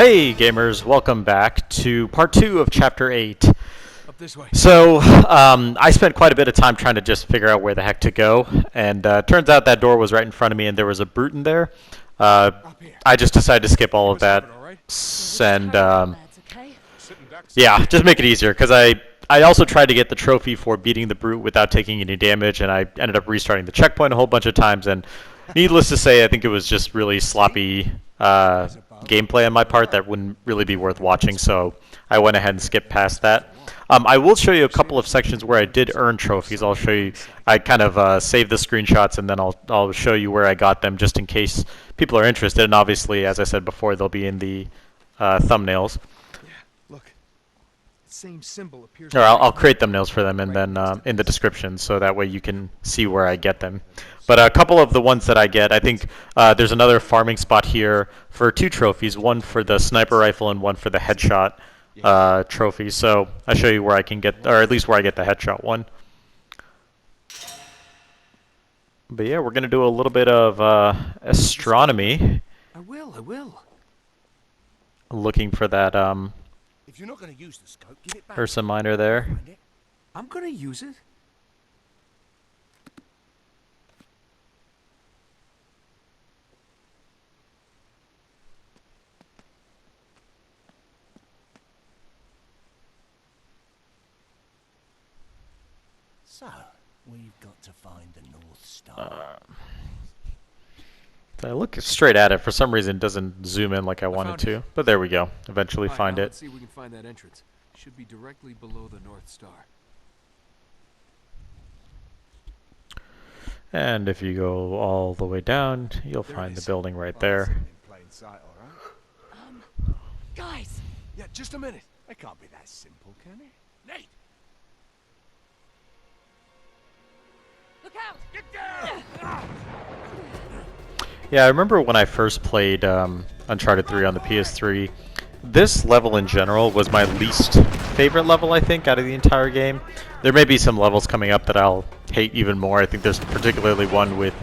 Hey gamers, welcome back to part 2 of chapter 8. Up this way. So, I spent quite a bit of time trying to just figure out where the heck to go, and turns out that door was right in front of me and there was a brute in there. I just decided to skip all of that, and yeah, just make it easier, because I also tried to get the trophy for beating the brute without taking any damage, and I ended up restarting the checkpoint a whole bunch of times, and needless to say, I think it was just really sloppy gameplay on my part that wouldn't really be worth watching, so I went ahead and skipped past that. I will show you a couple of sections where I did earn trophies. I'll show you. I kind of saved the screenshots, and then I'll show you where I got them, just in case people are interested. And obviously, as I said before, they'll be in the thumbnails. Yeah, look. Same symbol appears. Or I'll create thumbnails for them, and then in the description, so that way you can see where I get them. But a couple of the ones that I get, I think there's another farming spot here for 2 trophies, one for the sniper rifle and one for the headshot trophy. So I'll show you where I can get, or at least where I get the headshot one. But yeah, we're going to do a little bit of astronomy. I will. Looking for that If you're not going to use the scope, give it back. Ursa Minor there. I'm going to use it. So, we've got to find the North Star. I look straight at it. For some reason, it doesn't zoom in like I wanted to. But there we go. Eventually find it. Let's see if we can find that entrance. Should be directly below the North Star. And if you go all the way down, you'll find the building right there. Guys! Yeah, just a minute. It can't be that simple, can it? Nate! Look out! Get down! Yeah, I remember when I first played Uncharted 3 on the PS3, this level in general was my least favorite level, I think, out of the entire game. There may be some levels coming up that I'll hate even more. I think there's particularly one with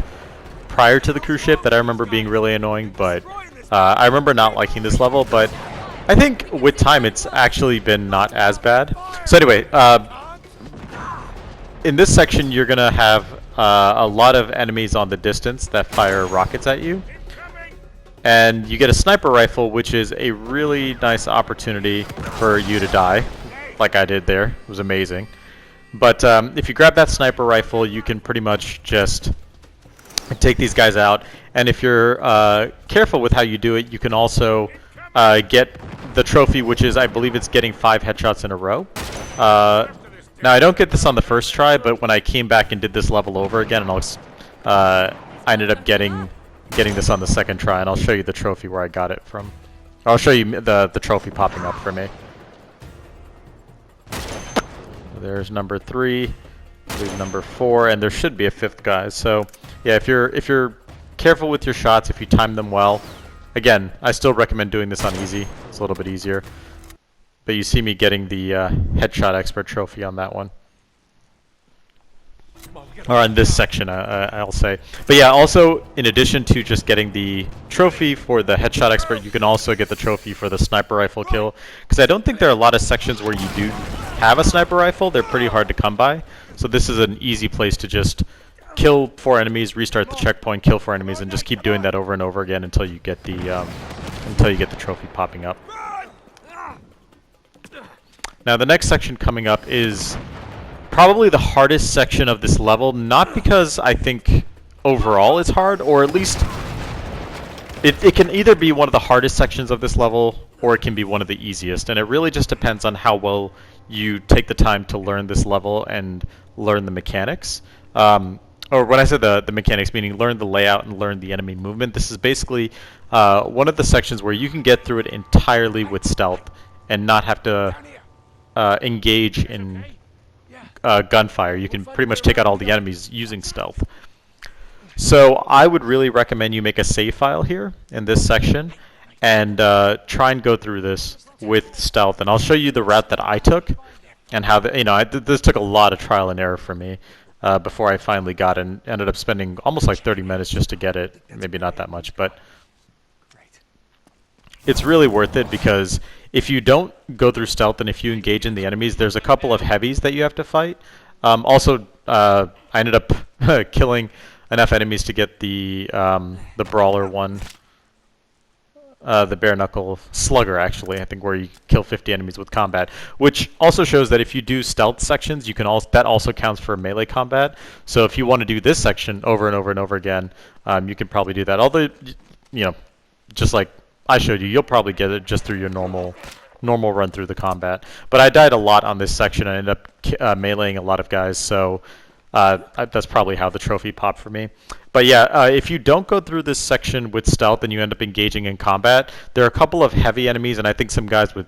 prior to the cruise ship that I remember being really annoying, but I remember not liking this level, but I think with time it's actually been not as bad. So anyway, in this section you're going to have a lot of enemies on the distance that fire rockets at you. And you get a sniper rifle, which is a really nice opportunity for you to die, like I did there. It was amazing. But if you grab that sniper rifle, you can pretty much just take these guys out. And if you're careful with how you do it, you can also get the trophy, which is, I believe it's getting 5 headshots in a row. Now, I don't get this on the first try, but when I came back and did this level over again, and I ended up getting this on the second try, and I'll show you the trophy where I got it from. I'll show you the trophy popping up for me. There's number 3, I believe number 4, and there should be a 5th guy. So yeah, if you're careful with your shots, if you time them well, again, I still recommend doing this on easy. It's a little bit easier. But you see me getting the headshot expert trophy on that one. Or on this section, I'll say. But yeah, also, in addition to just getting the trophy for the headshot expert, you can also get the trophy for the sniper rifle kill. Because I don't think there are a lot of sections where you do have a sniper rifle. They're pretty hard to come by. So this is an easy place to just kill 4 enemies, restart the checkpoint, kill 4 enemies, and just keep doing that over and over again until you get the trophy popping up. Now the next section coming up is probably the hardest section of this level, not because I think overall it's hard, or at least it can either be one of the hardest sections of this level, or it can be one of the easiest, and it really just depends on how well you take the time to learn this level and learn the mechanics. Or when I said the mechanics, meaning learn the layout and learn the enemy movement, this is basically one of the sections where you can get through it entirely with stealth and not have to engage in gunfire. You can pretty much take out all the enemies using stealth. So I would really recommend you make a save file here in this section and try and go through this with stealth. And I'll show you the route that I took and how this took a lot of trial and error for me before I finally got it, and ended up spending almost like 30 minutes just to get it. Maybe not that much, but it's really worth it because if you don't go through stealth and if you engage in the enemies, there's a couple of heavies that you have to fight. I ended up killing enough enemies to get the brawler one, the Bare-knuckle Slugger, actually, I think, where you kill 50 enemies with combat, which also shows that if you do stealth sections, you can that also counts for melee combat. So if you want to do this section over and over and over again, you can probably do that. Although, you know, just like I showed you, you'll probably get it just through your normal run through the combat. But I died a lot on this section. I ended up meleeing a lot of guys, so that's probably how the trophy popped for me. But yeah, if you don't go through this section with stealth and you end up engaging in combat, there are a couple of heavy enemies and I think some guys with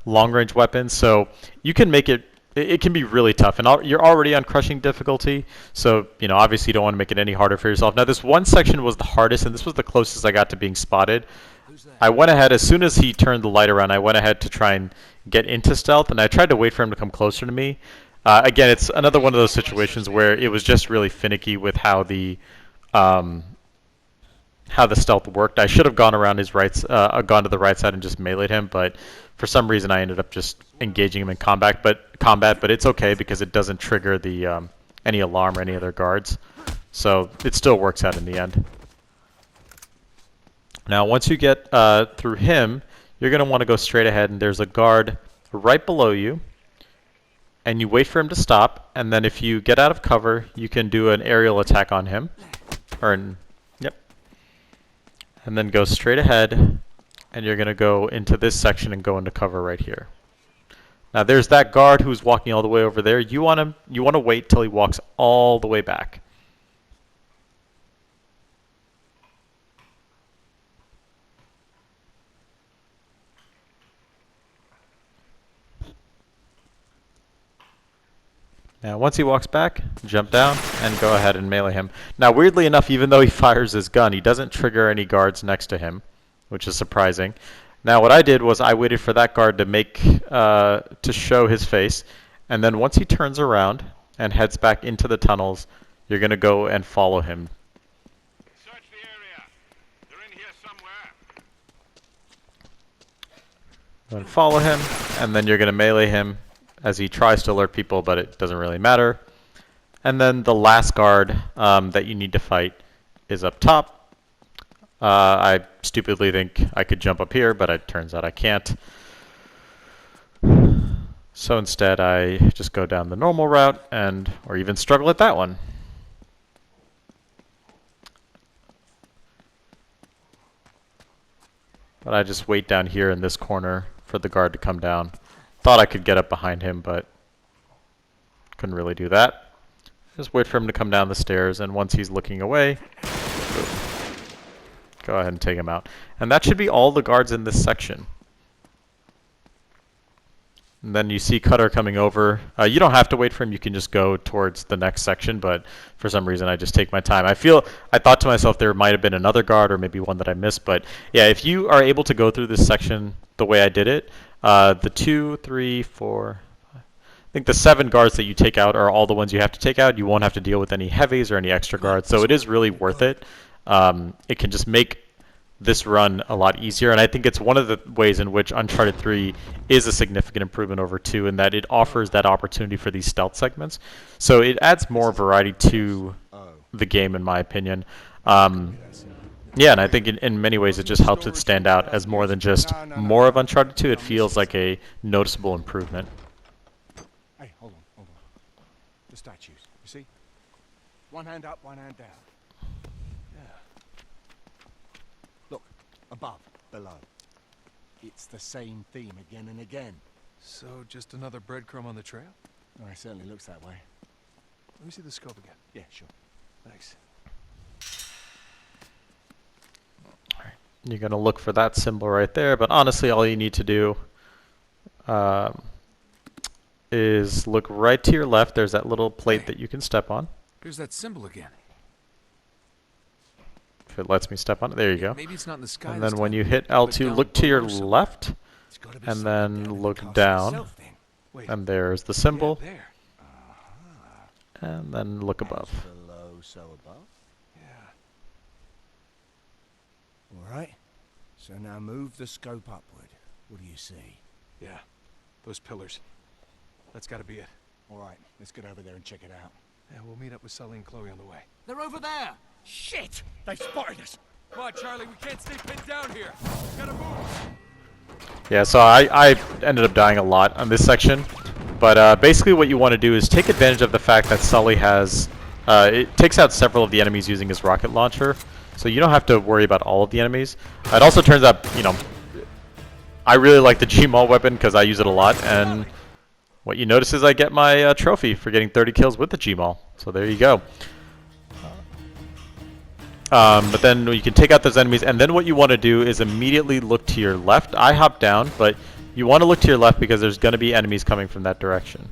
long-range weapons, so you can make it. It can be really tough, and you're already on crushing difficulty, so you know obviously you don't want to make it any harder for yourself. Now this one section was the hardest, and this was the closest I got to being spotted. I went ahead, as soon as he turned the light around, I went ahead to try and get into stealth, and I tried to wait for him to come closer to me. Again, it's another one of those situations where it was just really finicky with how the stealth worked. I should have gone around his gone to the right side and just meleeed him, but for some reason I ended up just engaging him in combat. But it's okay because it doesn't trigger the any alarm or any other guards, so it still works out in the end. Now, once you get through him, you're going to want to go straight ahead, and there's a guard right below you. And you wait for him to stop, and then if you get out of cover, you can do an aerial attack on him. Yep. And then go straight ahead, and you're going to go into this section and go into cover right here. Now, there's that guard who's walking all the way over there. You want to wait till he walks all the way back. Now, once he walks back, jump down and go ahead and melee him. Now, weirdly enough, even though he fires his gun, he doesn't trigger any guards next to him, which is surprising. Now, what I did was I waited for that guard to show his face, and then once he turns around and heads back into the tunnels, you're going to go and follow him. Search the area. They're in here somewhere. Then follow him, and then you're going to melee him as he tries to alert people, but it doesn't really matter. And then the last guard that you need to fight is up top. I stupidly think I could jump up here, but it turns out I can't. So instead I just go down the normal route or even struggle at that one. But I just wait down here in this corner for the guard to come down. Thought I could get up behind him, but couldn't really do that. Just wait for him to come down the stairs, and once he's looking away, boom, go ahead and take him out. And that should be all the guards in this section. And then you see Cutter coming over. You don't have to wait for him. You can just go towards the next section, but for some reason I just take my time. I thought to myself there might have been another guard or maybe one that I missed, but yeah, if you are able to go through this section the way I did it, the 2, 3, 4, I think the 7 guards that you take out are all the ones you have to take out. You won't have to deal with any heavies or any extra guards, so it is really worth it. It can just make this run a lot easier, and I think it's one of the ways in which Uncharted 3 is a significant improvement over 2 in that it offers that opportunity for these stealth segments. So it adds more variety to the game, in my opinion. Yeah, and I think in many ways it just helps it stand out as more than just more of Uncharted 2. It feels like a noticeable improvement. Hey, hold on. The statues, you see? One hand up, one hand down. Yeah. Look, above, below. It's the same theme again and again. So, just another breadcrumb on the trail? Oh, it certainly looks that way. Let me see the scope again. Yeah, sure. Thanks. You're going to look for that symbol right there, but honestly all you need to do is look right to your left. There's that little plate that you can step on. There's that symbol again. If it lets me step on it, there you go. Maybe it's not in the sky. And this then when time. you hit But L2, down look to your below somewhere. left, It's gotta be and something then down in the look castle down, itself, then. Wait, and there's the symbol, Yeah, there. and then look above. below, so above. Yeah. All right. So now move the scope upward. What do you see? Yeah, those pillars. That's gotta be it. All right, let's get over there and check it out. Yeah, we'll meet up with Sully and Chloe on the way. They're over there! Shit! They've spotted us! Come on, Charlie, we can't stay pinned down here. We gotta move. Yeah, so I ended up dying a lot on this section. But basically what you want to do is take advantage of the fact that Sully has... it takes out several of the enemies using his rocket launcher. So you don't have to worry about all of the enemies. It also turns out, you know... I really like the Gmaul weapon because I use it a lot. And what you notice is I get my trophy for getting 30 kills with the Gmaul. So there you go. But then you can take out those enemies, and then what you want to do is immediately look to your left. I hopped down, but you want to look to your left because there's going to be enemies coming from that direction.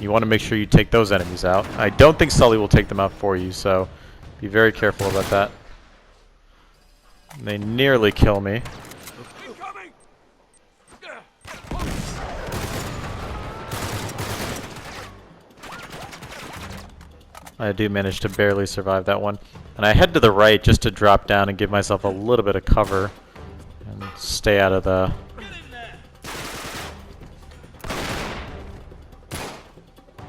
You want to make sure you take those enemies out. I don't think Sully will take them out for you, so be very careful about that. They nearly kill me. Incoming! I do manage to barely survive that one. And I head to the right just to drop down and give myself a little bit of cover and stay out of the...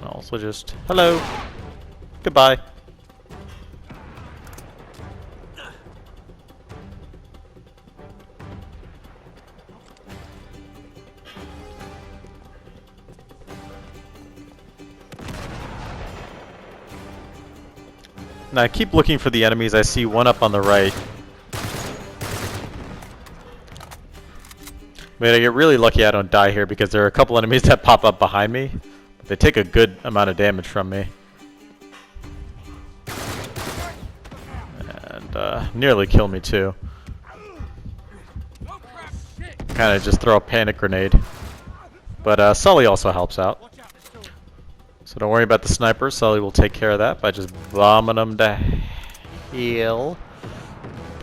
Also just, hello, goodbye. Now I keep looking for the enemies. I see one up on the right. But I get really lucky I don't die here because there are a couple enemies that pop up behind me. But they take a good amount of damage from me. And nearly kill me too. Kind of just throw a panic grenade. But Sully also helps out. So don't worry about the sniper. Sully will take care of that by just bombing them to hell.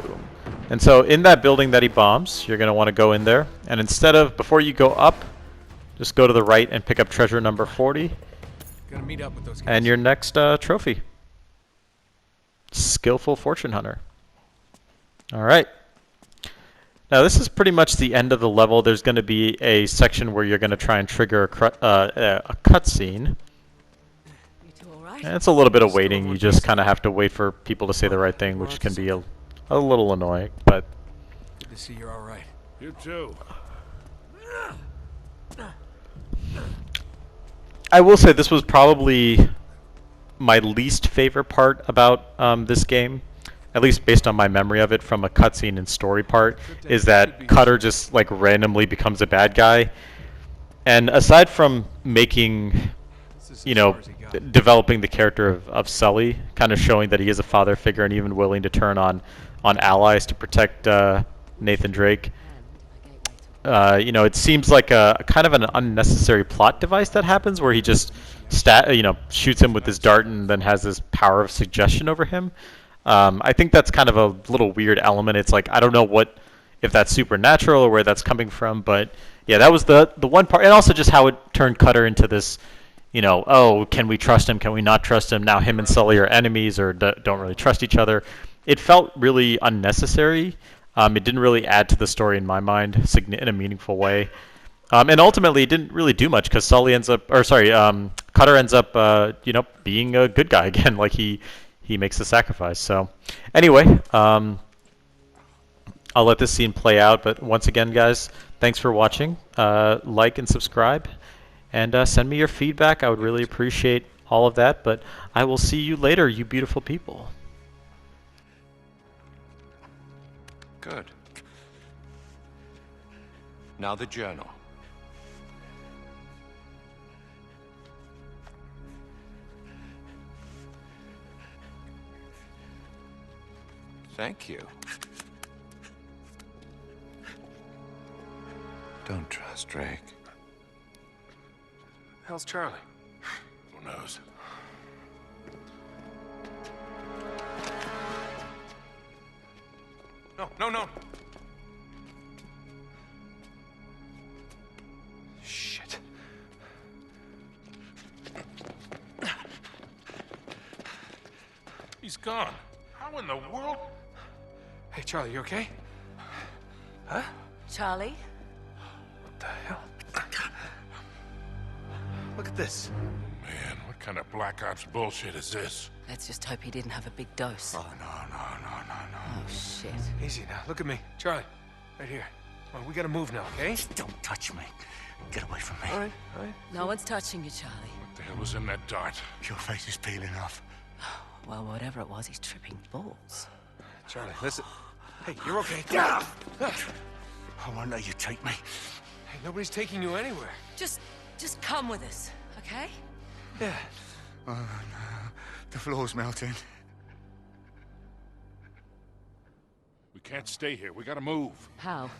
Boom. And so in that building that he bombs, you're going to want to go in there. And instead of, before you go up, just go to the right and pick up treasure number 40. Gotta meet up with those guys. And your next trophy. Skillful Fortune Hunter. Alright. Now this is pretty much the end of the level. There's going to be a section where you're going to try and trigger a cutscene. And it's a little bit of waiting. You just kind of have to wait for people to say the right thing, which can be a little annoying. But Good to see you're all right. You too. I will say this was probably my least favorite part about this game, at least based on my memory of it from a cutscene and story part, is that Cutter just like randomly becomes a bad guy. And aside from making, you know, developing the character of Sully, kind of showing that he is a father figure and even willing to turn on allies to protect Nathan Drake. You know, it seems like a kind of an unnecessary plot device that happens where he just shoots him with his dart and then has this power of suggestion over him. I think that's kind of a little weird element. It's like I don't know if that's supernatural or where that's coming from, but yeah, that was the one part, and also just how it turned Cutter into this. You know, oh, can we trust him? Can we not trust him? Now him and Sully are enemies or don't really trust each other. It felt really unnecessary. It didn't really add to the story in my mind in a meaningful way. And ultimately, it didn't really do much because Cutter ends up, being a good guy again. Like he makes the sacrifice. So, anyway, I'll let this scene play out. But once again, guys, thanks for watching. Like and subscribe. And send me your feedback. I would really appreciate all of that. But I will see you later, you beautiful people. Good. Now the journal. Thank you. Don't trust Drake. How's Charlie? Who knows? No. Shit. He's gone. How in the world? Hey, Charlie, you okay? Huh? Charlie? What the hell? Look at this. Man, what kind of Black Ops bullshit is this? Let's just hope he didn't have a big dose. Oh, no. Oh, shit. Easy now. Look at me. Charlie. Right here. Well, we gotta move now, okay? Don't touch me. Get away from me. All right, all right. No one's touching you, Charlie. What the hell was in that dart? Your face is peeling off. Well, whatever it was, he's tripping balls. Charlie, listen. Hey, you're okay. I won't let you take me. Hey, nobody's taking you anywhere. Just come with us, okay? Yeah. Oh, no. The floor's melting. We can't stay here. We gotta move. How?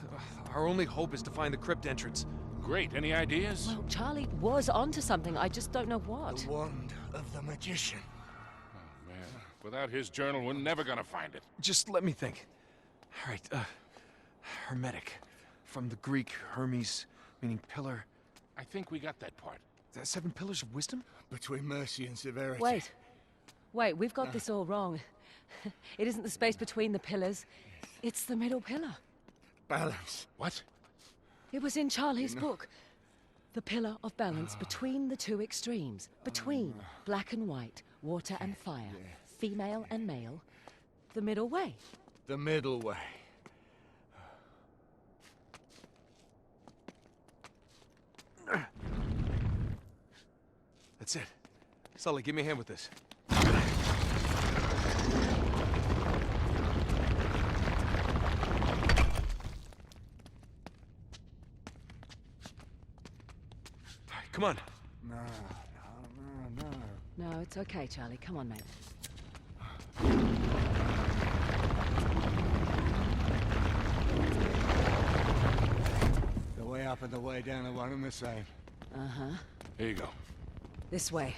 Our only hope is to find the crypt entrance. Great. Any ideas? Well, Charlie was onto something. I just don't know what. The wand of the magician. Oh, man. Without his journal, we're never gonna find it. Just let me think. All right, hermetic. From the Greek, Hermes, meaning pillar. I think we got that part. Is that 7 pillars of wisdom? Between mercy and severity. Wait, we've got this all wrong. It isn't the space between the pillars. It's the middle pillar. Balance. What? It was in Charlie's book. The pillar of balance between the two extremes. Between black and white, water and fire, female and male. The middle way. The middle way. That's it. Sully, give me a hand with this. All right, come on. No, it's okay, Charlie. Come on, mate. The way up and the way down are one and the same. Uh-huh. Here you go. This way.